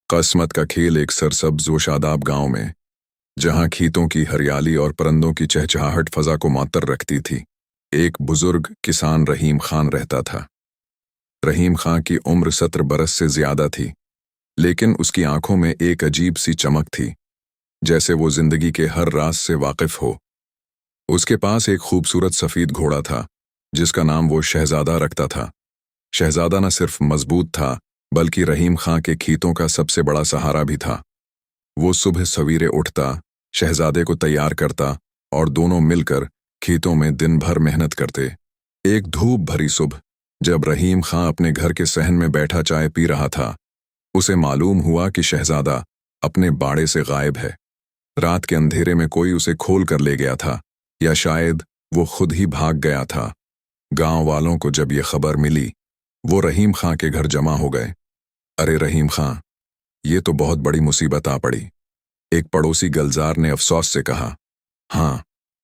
कस्मत का खेल एक सरसब्ज व शादाब गांव में, जहां खीतों की हरियाली और परिंदों की चहचहाहट फजा को मातर रखती थी, एक बुजुर्ग किसान रहीम खान रहता था। रहीम खां की उम्र 17 बरस से ज्यादा थी, लेकिन उसकी आंखों में एक अजीब सी चमक थी, जैसे वो जिंदगी के हर राज से वाकिफ हो। उसके पास एक खूबसूरत सफेद घोड़ा था, जिसका नाम वो शहजादा रखता था। शहजादा न सिर्फ मजबूत था, बल्कि रहीम खां के खीतों का सबसे बड़ा सहारा भी था। वो सुबह सवेरे उठता, शहजादे को तैयार करता और दोनों मिलकर खीतों में दिन भर मेहनत करते। एक धूप भरी सुबह, जब रहीम खां अपने घर के सहन में बैठा चाय पी रहा था, उसे मालूम हुआ कि शहजादा अपने बाड़े से गायब है। रात के अंधेरे में कोई उसे खोल कर ले गया था, या शायद वो खुद ही भाग गया था। गांव वालों को जब ये खबर मिली, वो रहीम खां के घर जमा हो गए। अरे रहीम खां, ये तो बहुत बड़ी मुसीबत आ पड़ी, एक पड़ोसी गलजार ने अफसोस से कहा। हाँ,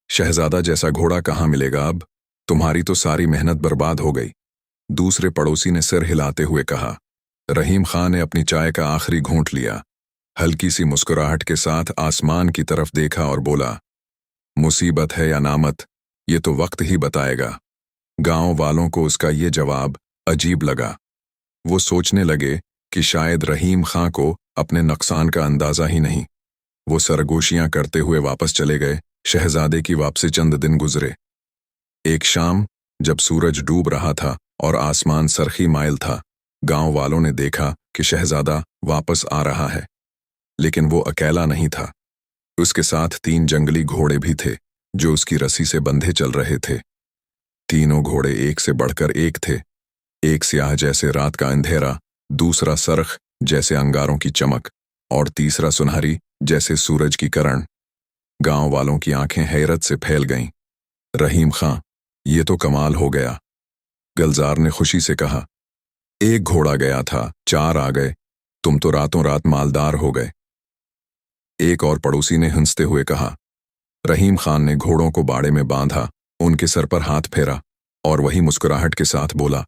शहजादा जैसा घोड़ा कहाँ मिलेगा अब? तुम्हारी तो सारी मेहनत बर्बाद हो गई। दूसरे पड़ोसी ने सिर हिलाते हुए कहा। रहीम खां ने अपनी चाय का आखिरी घूंट लिया, हल्की सी मुस्कुराहट के साथ आसमान की तरफ देखा और बोला, मुसीबत है या नामत, ये तो वक्त ही बताएगा। गांव वालों को उसका ये जवाब अजीब लगा। वो सोचने लगे कि शायद रहीम खां को अपने नुकसान का अंदाजा ही नहीं। वो सरगोशियां करते हुए वापस चले गए। शहजादे की वापसी चंद दिन गुजरे। एक शाम, जब सूरज डूब रहा था और आसमान सरखी माइल था, गांव वालों ने देखा कि शहजादा वापस आ रहा है। लेकिन वो अकेला नहीं था। उसके साथ 3 जंगली घोड़े भी थे, जो उसकी रस्सी से बंधे चल रहे थे। तीनों घोड़े एक से बढ़कर एक थे। एक स्याह जैसे रात का अंधेरा, दूसरा सरख जैसे अंगारों की चमक, और तीसरा सुनहरी जैसे सूरज की किरण। गांव वालों की आंखें हैरत से फैल गईं। रहीम खां, ये तो कमाल हो गया, गलजार ने खुशी से कहा। एक घोड़ा गया था, 4 आ गए, तुम तो रातों रात मालदार हो गए। एक और पड़ोसी ने हंसते हुए कहा। रहीम खान ने घोड़ों को बाड़े में बांधा, उनके सर पर हाथ फेरा और वही मुस्कुराहट के साथ बोला,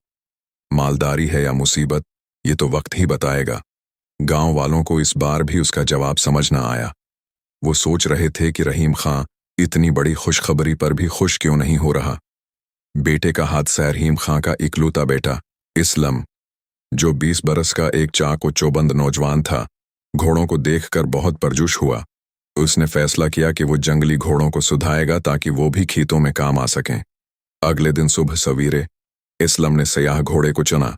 मालदारी है या मुसीबत, ये तो वक्त ही बताएगा। गांव वालों को इस बार भी उसका जवाब समझ न आया। वो सोच रहे थे कि रहीम खां इतनी बड़ी खुशखबरी पर भी खुश क्यों नहीं हो रहा। बेटे का हादसा। रहीम खां का इकलौता बेटा इस्लम, जो 20 बरस का एक चाक व चौबंद नौजवान था, घोड़ों को देखकर बहुत परजुश हुआ। उसने फैसला किया कि वो जंगली घोड़ों को सुधाएगा ताकि वो भी खीतों में काम आ सकें। अगले दिन सुबह सवेरे इस्लम ने सयाह घोड़े को चुना।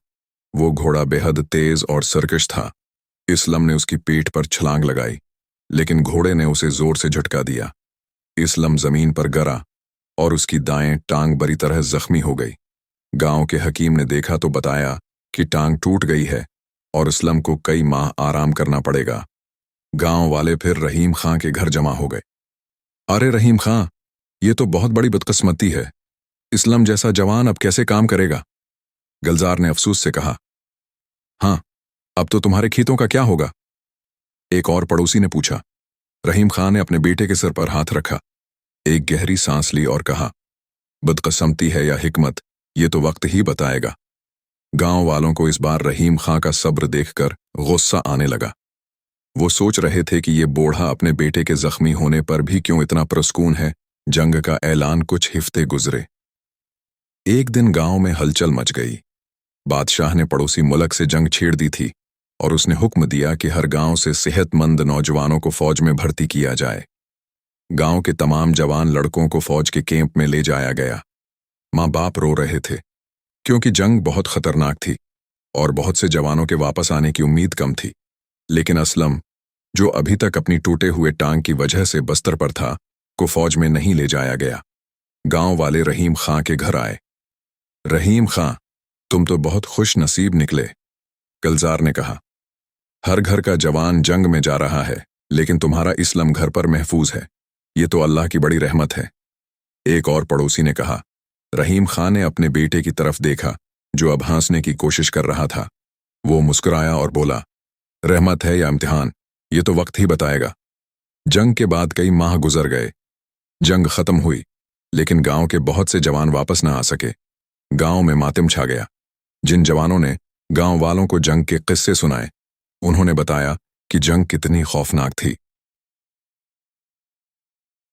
वो घोड़ा बेहद तेज और सरकश था। इस्लम ने उसकी पीठ पर छलांग लगाई, लेकिन घोड़े ने उसे जोर से झटका दिया। इस्लम जमीन पर गिरा और उसकी दाएं टांग बुरी तरह जख्मी हो गई। गांव के हकीम ने देखा तो बताया कि टांग टूट गई है और इस्लम को कई माह आराम करना पड़ेगा। गांव वाले फिर रहीम खां के घर जमा हो गए। अरे रहीम खां, ये तो बहुत बड़ी बदकिस्मती है, इस्लम जैसा जवान अब कैसे काम करेगा? गलजार ने अफसोस से कहा। हाँ, अब तो तुम्हारे खीतों का क्या होगा? एक और पड़ोसी ने पूछा। रहीम खां ने अपने बेटे के सिर पर हाथ रखा, एक गहरी सांस ली और कहा, बदकिस्मती है या हिकमत, ये तो वक्त ही बताएगा। गांव वालों को इस बार रहीम खां का सब्र देखकर गुस्सा आने लगा। वो सोच रहे थे कि ये बूढ़ा अपने बेटे के जख्मी होने पर भी क्यों इतना पुरस्कून है। जंग का ऐलान कुछ हफ्ते गुजरे। एक दिन गांव में हलचल मच गई। बादशाह ने पड़ोसी मुल्क से जंग छेड़ दी थी और उसने हुक्म दिया कि हर गांव से सेहतमंद नौजवानों को फौज में भर्ती किया जाए। गांव के तमाम जवान लड़कों को फौज के कैंप में ले जाया गया। माँ बाप रो रहे थे, क्योंकि जंग बहुत खतरनाक थी और बहुत से जवानों के वापस आने की उम्मीद कम थी। लेकिन असलम, जो अभी तक अपनी टूटे हुए टांग की वजह से बस्तर पर था, को फौज में नहीं ले जाया गया। गांव वाले रहीम खां के घर आए। रहीम खां, तुम तो बहुत खुश नसीब निकले, गलजार ने कहा। हर घर का जवान जंग में जा रहा है, लेकिन तुम्हारा इस्लम घर पर महफूज है। ये तो अल्लाह की बड़ी रहमत है। एक और पड़ोसी ने कहा। रहीम खां ने अपने बेटे की तरफ देखा, जो अब हंसने की कोशिश कर रहा था। वो मुस्कुराया और बोला, रहमत है या इम्तिहान, ये तो वक्त ही बताएगा। जंग के बाद कई माह गुजर गए। जंग खत्म हुई, लेकिन गांव के बहुत से जवान वापस न आ सके। गांव में मातम छा गया। जिन जवानों ने गांव वालों को जंग के किस्से सुनाए, उन्होंने बताया कि जंग कितनी खौफनाक थी।